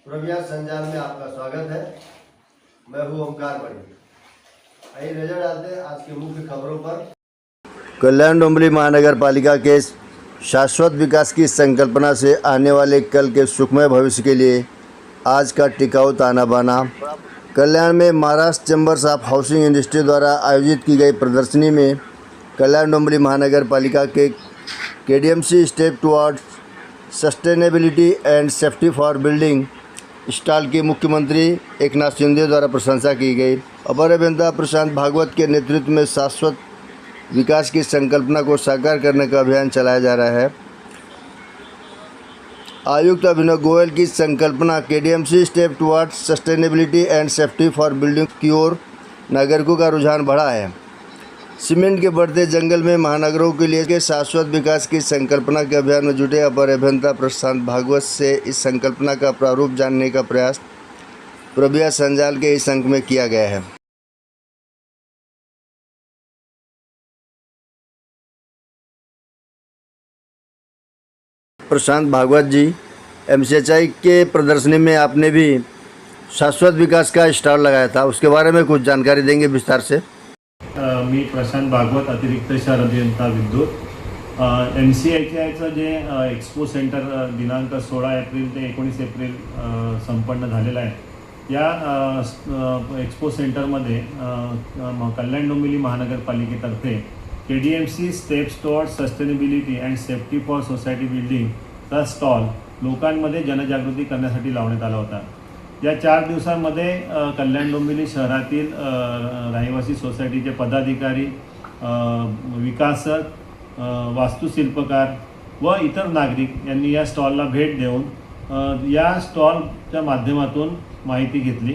प्रव्या संजाल में आपका स्वागत है। मैं हूं ओमकार बड़ी। आइए नजर डालते हैं आज की मुख्य खबरों पर। कल्याण डोंबिवली महानगर पालिका के शाश्वत विकास की संकल्पना से आने वाले कल के सुखमय भविष्य के लिए आज का टिकाऊ ताना बाना। कल्याण में Maharashtra chambers of housing industry द्वारा आयोजित की गई प्रदर्शनी में कल्याण डोंबिवली महानगर पालिका के KDMC step towards sustainability and safety for building stall की मुख्यमंत्री एकनाथ शिंदे द्वारा प्रशंसा की गई। अपर अभियंता प्रशांत भागवत के नेतृत्व में शाश्वत विकास की संकल्पना को साकार करने का अभियान चलाया जा रहा है। आयुक्त अभिनव गोयल की संकल्पना KDMC step towards sustainability and safety for building की ओर नागरिकों का रुझान बढ़ा है। सीमेंट के बढ़ते जंगल में महानगरों के लिए के शाश्वत विकास की संकल्पना के अभियान में जुटे अपर अभियंता प्रशांत भागवत से इस संकल्पना का प्रारूप जानने का प्रयास प्रव्या संजाल के इस अंक में किया गया है। प्रशांत भागवत जी, एमसीएचआई के प्रदर्शनी में आपने भी शाश्वत विकास का स्टॉल लगाया था, उसके बारे में कुछ जानकारी देंगे विस्तार से? मी प्रशांत भागवत, अतिरिक्त शहर अभियंता विद्युत। एमसीएचआयचं जे एक्सपो सेंटर दिनांक 16 एप्रिल ते 19 एप्रिल संपन्न झालेला आहे। या एक्सपो सेंटरमध्ये कल्याण डोंबिवली महानगरपालिकेतर्फे KDMC steps towards sustainability and safety for society बिल्डिंगचा स्टॉल लोकांमध्ये जनजागृती करण्यासाठी लावण्यात आला होता। या 4 दिवसांमध्ये कल्याण डोंबिवली शहरातील रहिवासी सोसायटीचे पदाधिकारी, विकासक, वास्तुशिल्पकार व इतर नागरिक यांनी या स्टॉलला भेट देऊन या स्टॉलच्या माध्यमातून माहिती घेतली।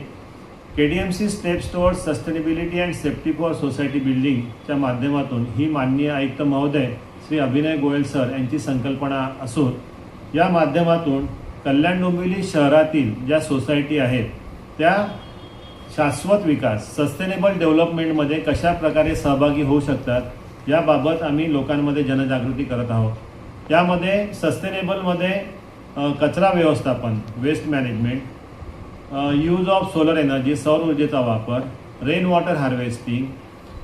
KDMC steps towards sustainability and safety for society बिल्डिंगच्या माध्यमातून ही माननीय आयुक्त महोदय श्री अभिनय गोयल सर यांची संकल्पना असून या माध्यमातून कल्याण डोंबिवली शहरातील ज्या सोसायटी आहेत त्या शाश्वत विकास सस्टेनेबल डेव्हलपमेंटमध्ये कशा प्रकारे सहभागी होऊ शकतात याबाबत आम्ही लोकांमध्ये जनजागृती करत आहोत। यामध्ये सस्टेनेबलमध्ये कचरा व्यवस्थापन, waste management, use of solar energy, सौर ऊर्जेचा वापर, rain water harvesting,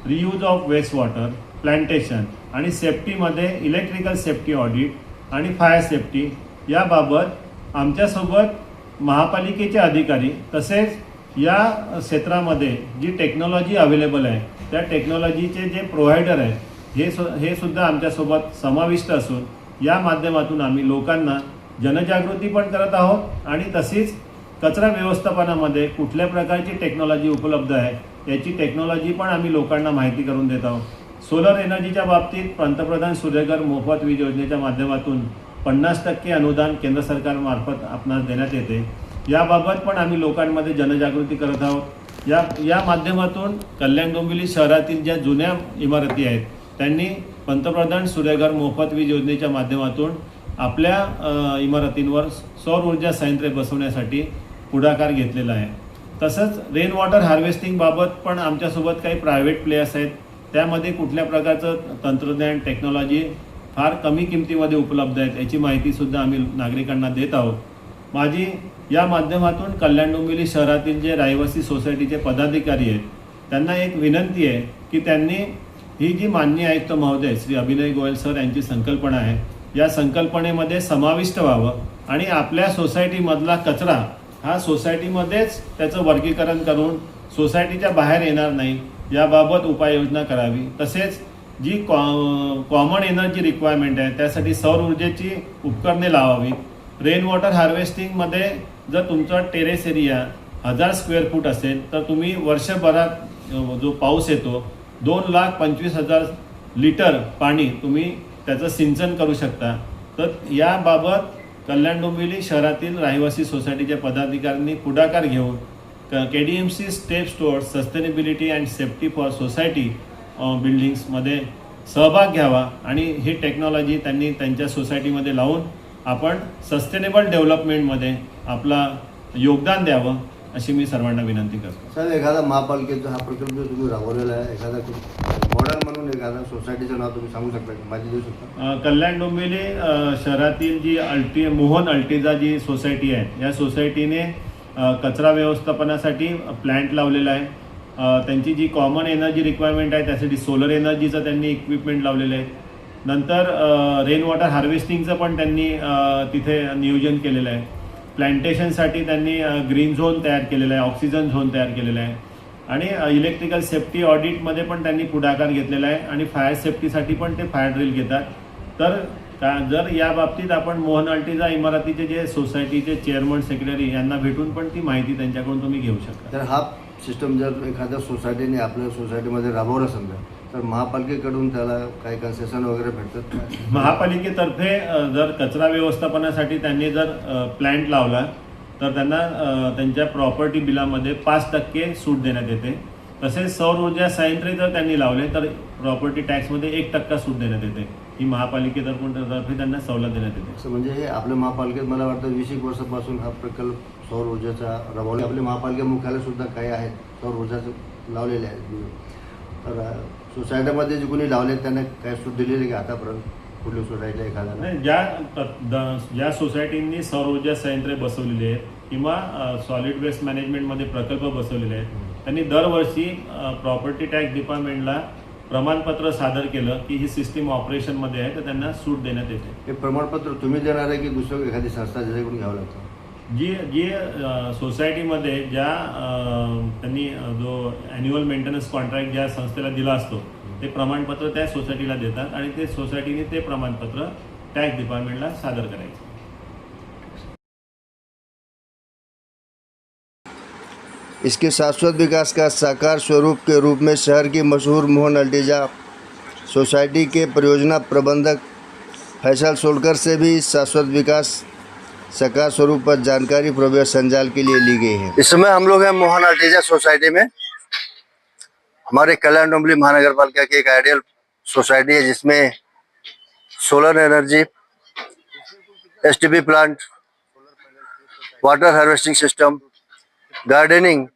reuse of waste water, plantation आणि सेफ्टीमध्ये इलेक्ट्रिकल सेफ्टी ऑडिट आणि फायर सेफ्टी याबाबत आमच्यासोबत महापालिकेचे अधिकारी तसेच या क्षेत्रामध्ये जी टेक्नॉलॉजी अवेलेबल आहे त्या टेक्नॉलॉजीचे जे प्रोव्हायडर आहेत हे सुद्धा आमच्यासोबत समाविष्ट असून या माध्यमातून आम्ही लोकांना जनजागृती पण करत आहोत आणि तशीच कचरा व्यवस्थापनामध्ये कुठल्या प्रकारची टेक्नॉलॉजी उपलब्ध आहे याची टेक्नॉलॉजी पण आम्ही लोकांना माहिती करून देत आहोत। सोलर एनर्जीच्या बाबतीत पंतप्रधान सूर्यघर मोफत वीज योजनेच्या माध्यमातून 50% अनुदान केंद्र सरकारमार्फत आपणास देण्यात येते। याबाबत पण आम्ही लोकांमध्ये जनजागृती करत आहोत। या माध्यमातून कल्याण डोंबिवली शहरातील ज्या जुन्या इमारती आहेत त्यांनी पंतप्रधान सूर्यघर मोफत वीज योजनेच्या माध्यमातून आपल्या इमारतींवर सौर ऊर्जा संयंत्रे बसवण्यासाठी पुढाकार घेतलेला आहे। तसंच रेन वॉटर हार्वेस्टिंग बाबत पण आमच्यासोबत काही प्रायव्हेट प्लेयर्स आहेत, त्यामध्ये कुठल्या प्रकारचं तंत्रज्ञान टेक्नॉलॉजी फार कमी किमतीमध्ये उपलब्ध आहेत याची माहितीसुद्धा आम्ही नागरिकांना देत आहोत। माझी या माध्यमातून कल्याण डोंबिवली शहरातील जे रहिवासी सोसायटीचे पदाधिकारी आहेत त्यांना एक विनंती आहे की त्यांनी ही जी माननीय आयुक्त महोदय श्री अभिनय गोयल सर यांची संकल्पना आहे या संकल्पनेमध्ये समाविष्ट व्हावं आणि आपल्या सोसायटीमधला कचरा हा सोसायटीमध्येच त्याचं वर्गीकरण करून सोसायटीच्या बाहेर येणार नाही याबाबत उपाययोजना करावी। तसेच जी कॉमन एनर्जी रिक्वायरमेंट आहे त्यासाठी सौर ऊर्जेची उपकरणे लावावीत। रेन वॉटर हार्वेस्टिंगमध्ये जर तुमचा टेरेस एरिया 1000 स्क्वेअर फूट असेल तर तुम्ही वर्षभरात जो पाऊस येतो 2,25,000 लिटर पाणी तुम्ही त्याचं सिंचन करू शकता। तर याबाबत कल्याण डोंबिवली शहरातील रहिवासी सोसायटीच्या पदाधिकाऱ्यांनी पुढाकार घेऊन KDMC steps towards sustainability and safety for society बिल्डिंग्समध्ये सहभाग घ्यावा आणि ही टेक्नॉलॉजी त्यांनी त्यांच्या सोसायटीमध्ये लावून आपण सस्टेनेबल डेव्हलपमेंटमध्ये आपला योगदान द्यावं अशी मी सर्वांना विनंती करतो. साहेब, एखादा महापालिकेचा हा प्रकल्प जो तुम्ही राबवलेला आहे, एखादा मॉडेल म्हणून एखादा सोसायटीचं नाव तुम्ही सांगू शकता का, माहिती देऊ शकता? कल्याण डोंबिवली शहरातील जी मोहन अल्टिजा जी सोसायटी आहे, या सोसायटीने कचरा व्यवस्थापनासाठी प्लॅन्ट लावलेला आहे. त्यांची जी कॉमन एनर्जी रिक्वायरमेंट आहे त्यासाठी सोलर एनर्जीचं त्यांनी इक्विपमेंट लावलेलं आहे. नंतर रेन वॉटर हार्वेस्टिंगचं पण त्यांनी तिथे नियोजन केलेलं आहे. प्लॅन्टेशनसाठी त्यांनी ग्रीन झोन तयार केलेला आहे, ऑक्सिजन झोन तयार केलेला आहे आणि इलेक्ट्रिकल सेफ्टी ऑडिटमध्ये पण त्यांनी पुढाकार घेतलेला आहे आणि फायर सेफ्टीसाठी पण ते फायर ड्रिल घेतात. तर जर या बाबतीत आपण मोहन अल्टिजा इमारतीचे जे सोसायटीचे चेअरमन सेक्रेटरी यांना भेटून पण ती माहिती त्यांच्याकडून तुम्ही घेऊ शकता. तर हा सिस्टम जर एखाद्या सोसायटीने आपल्या सोसायटीमध्ये राबवला समजा, तर महापालिकेकडून त्याला काही कन्सेशन वगैरे भेटतात का? महापालिकेतर्फे जर कचरा व्यवस्थापनासाठी त्यांनी जर प्लॅन्ट लावला तर त्यांना त्यांच्या प्रॉपर्टी बिलामध्ये 5% सूट देण्यात येते. तसेच सौर ऊर्जा संयंत्र जर त्यांनी लावले तर प्रॉपर्टी टॅक्समध्ये 1% सूट देण्यात येते. ही महापालिकेतर्फे त्यांना सवलत देण्यात येते. असं म्हणजे हे आपल्या महापालिकेत मला वाटतं 20 वर्षापासून हा प्रकल्प सौर ऊर्जेचा राबवला. आपल्या महापालिका मुख्यालय सुद्धा काही आहेत सौर ऊर्जाचं लावलेले आहेत. तर सोसायटीमध्ये जे कोणी लावले त्यांना काय सूट दिलेली का आतापर्यंत कुठल्या सोसायटीला एखाद्या? नाही, ज्या सोसायटींनी सौर ऊर्जा संयंत्रे बसवलेली आहेत किंवा सॉलिड वेस्ट मॅनेजमेंटमध्ये प्रकल्प बसवलेले आहेत त्यांनी दरवर्षी प्रॉपर्टी टॅक्स डिपार्टमेंटला प्रमाणपत्र सादर केलं की ही सिस्टीम ऑपरेशनमध्ये आहे तर त्यांना सूट देण्यात येते. हे प्रमाणपत्र तुम्ही देणार आहे की दुसरं एखादी संस्था ज्याच्याकडून घ्यावं लागतं? जी सोसायटीमध्ये ज्या त्यांनी जो ॲन्युअल मेंटेनन्स कॉन्ट्रॅक्ट ज्या संस्थेला दिला असतो ते प्रमाणपत्र त्या सोसायटीला देतात आणि ते सोसायटीने ते प्रमाणपत्र टॅक्स डिपार्टमेंटला सादर करायचं. इसके शाश्वत विकास का साकार स्वरूप के रूप में शहर की मशहूर मोहन अल्टिजा सोसाइटी के परियोजना प्रबंधक फैसल सोलकर से भी शाश्वत विकास साकार स्वरूप पर जानकारी प्रवेश संजाल के लिए ली गई है. इस समय हम लोग हैं मोहन अल्टिजा सोसाइटी में. हमारे कल्याण डोंबिवली महानगर पालिका की एक आइडियल सोसाइटी है जिसमें solar energy, STP plant, water harvesting system, gardening,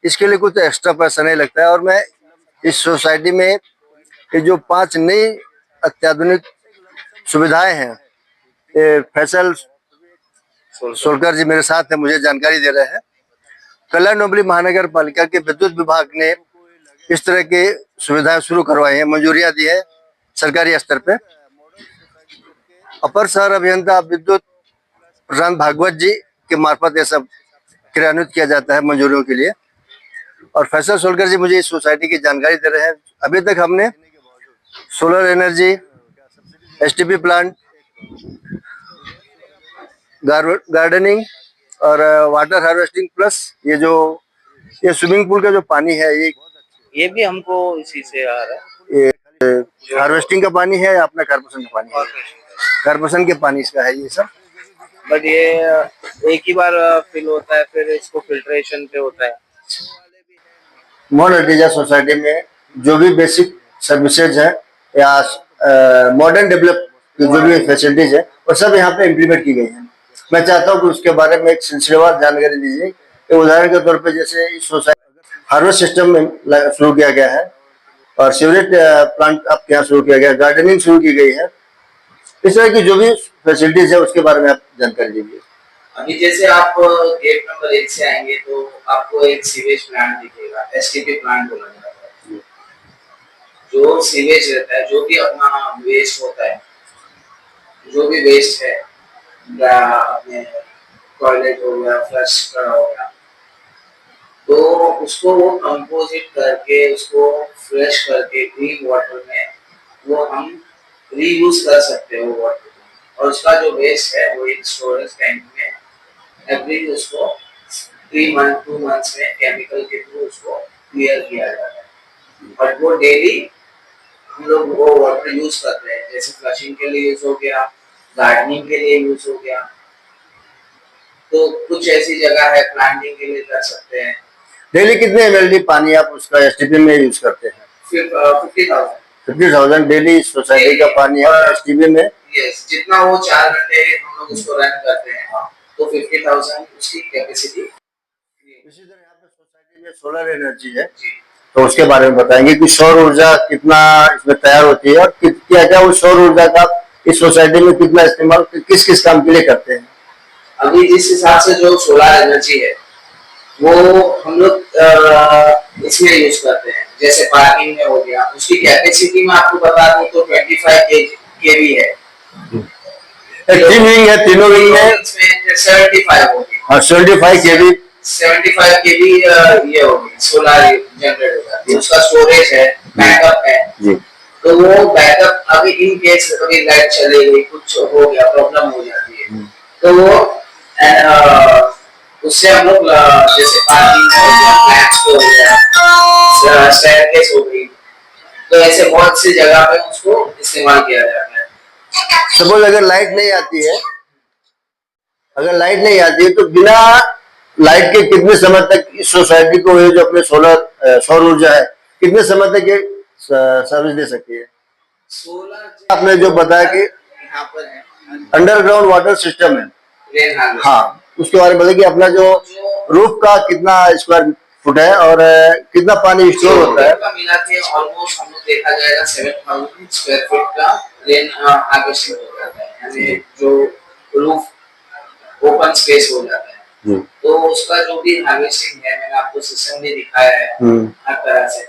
इसके लिए कुछ एक्स्ट्रा पैसा नहीं लगता है. और मैं इस सोसाइटी में ये जो 5 नई अत्याधुनिक सुविधाएं हैं, ये फैसल सोलकर जी मेरे साथ है, मुझे जानकारी दे रहे हैं. कल्याण डोंबिवली महानगर पालिका के विद्युत विभाग ने इस तरह की सुविधाएं शुरू करवाई हैं, मंजूरियां दी है सरकारी स्तर पे. अपर शहर अभियंता विद्युत प्रशांत भागवत जी के मार्फत ये सब क्रियान्वित किया जाता है मंजूरियों के लिए. और फैसल सोलकर जी मुझे इस सोसाइटी की जानकारी दे रहे हैं. अभी तक हमने solar energy, STP plant, gardening और वाटर हार्वेस्टिंग प्लस ये स्विमिंग पूल का जो पानी है ये भी हमको इसी से आ रहा है. ये हार्वेस्टिंग का पानी है या अपना कारपोरेशन का पानी है? कारपोरेशन के पानी इसका है ये सब. बट ये एक ही बार फिल होता है, फिर इसको फिल्ट्रेशन पे होता है. मोहन अल्टिजा सोसाइटी में जो भी बेसिक सर्विसेज है या मॉडर्न डेवलप जो भी फैसिलिटीज है वो सब यहाँ पे इम्प्लीमेंट की गई है. मैं चाहता हूँ कि उसके बारे में एक सिलसिलेवार जानकारी दीजिए. उदाहरण के तौर पे जैसे इस सोसाइटी हार्वेस्ट सिस्टम शुरू किया गया है और सीवरेज प्लांट आपके यहाँ शुरू किया गया है, गार्डनिंग शुरू की गई है. इस तरह की जो भी फैसिलिटीज है उसके बारे में आप जानकारी दीजिए. अभी जैसे आप गेट नंबर 1 से आएंगे तो आपको एक सीवेज प्लांट दिखेगा, एसटीपी प्लांट बोला जाता है. जो सीवेज रहता है, जो भी अपना वेस्ट होता है, जो भी वेस्ट है या अपने टॉयलेट हो गया, फ्लश करा हो गया, तो उसको वो कंपोजिट करके उसको फ्रेश करके क्लीन वाटर में वो हम रीयूज कर सकते हैं वो वाटर. और उसका जो वेस्ट है वो एक स्टोरेज टैंक में एवरी उसको 2 मंथ्स में केमिकल के थ्रू उसको क्लियर किया जाता है. और वो डेली हम लोग वो वाटर यूज करते हैं. जैसे फ्लशिंग के लिए यूज हो गया, गार्डनिंग के लिए यूज हो गया, तो कुछ ऐसी जगह है प्लांटिंग के लिए कर सकते हैं. डेली कितने एमएलडी पानी आप उसका एसटीपी में यूज करते हैं? 50,000 डेली सोसाइटी का पानी है एसटीपी में. यस, जितना वो 4 घंटे हम लोग उसको रन करते हैं तो 50,000 उसकी कैपेसिटी. इसी तरह यहाँ पे सोसाइटी में सोलर एनर्जी है, जी। तो उसके बारे में बताएंगे कि सौर ऊर्जा कितना इसमें तैयार होती है और क्या क्या वो सौर ऊर्जा का इस सोसाइटी में कितना इस्तेमाल किस किस काम के लिए करते हैं। अभी जिस हिसाब से जो सोलर एनर्जी है वो हम लोग इसमें यूज करते हैं, जैसे पार्किंग में हो गया, उसकी कैपेसिटी में आपको बता दूं तो 25 केवी है। तीन विंग है, तीनों विंग में इसमें 75 होगी। हाँ 75 केवी 75 केवी ये होगी, सोलर जनरेट होगा। उसका स्टोरेज है, बैकअप है जी। तो वो बैकअप अभी इन केस अभी लाइट चली गई, कुछ हो गया, प्रॉब्लम हो जाती है तो वो उससे हम लोग जैसे पार्किंग हो गया, फ्लैट्स हो गया, स्टेयरकेस हो गई, तो ऐसे बहुत सी जगह पे उसको इस्तेमाल किया जाता है। सपोज अगर लाइट नहीं आती है, अगर लाइट नहीं आती है तो बिना लाइट के कितने समय तक इस सोसाइटी को ये जो अपने सौर ऊर्जा है कितने समय तक ये सर्विस दे सकती है। सोलर आपने जो बताया कि यहाँ पर है अंडरग्राउंड वाटर सिस्टम है, रेन हार्वेस्ट। हाँ उसके बारे में बताइए कि अपना जो रूफ का कितना स्क्वायर फुट है और कितना पानी स्टोर होता है। मिला के ऑलमोस्ट हम लोग देखा जाएगा 7000 स्क्वायर फीट का रेन हार्वेस्टिंग हो जाता है, यानी जो रूफ ओपन स्पेस हो जाता है तो उसका जो भी हार्वेस्टिंग है, मैंने आपको सिस्टम भी दिखाया है हर तरह से,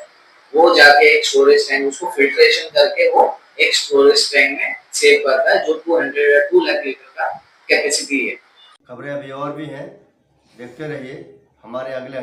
वो जाके एक स्टोरेज टैंक उसको फिल्ट्रेशन करके वो एक स्टोरेज टैंक में सेव करता है जो 2 लाख लीटर का कैपेसिटी है। खबरें अभी और भी हैं, देखते रहिए हमारे अगले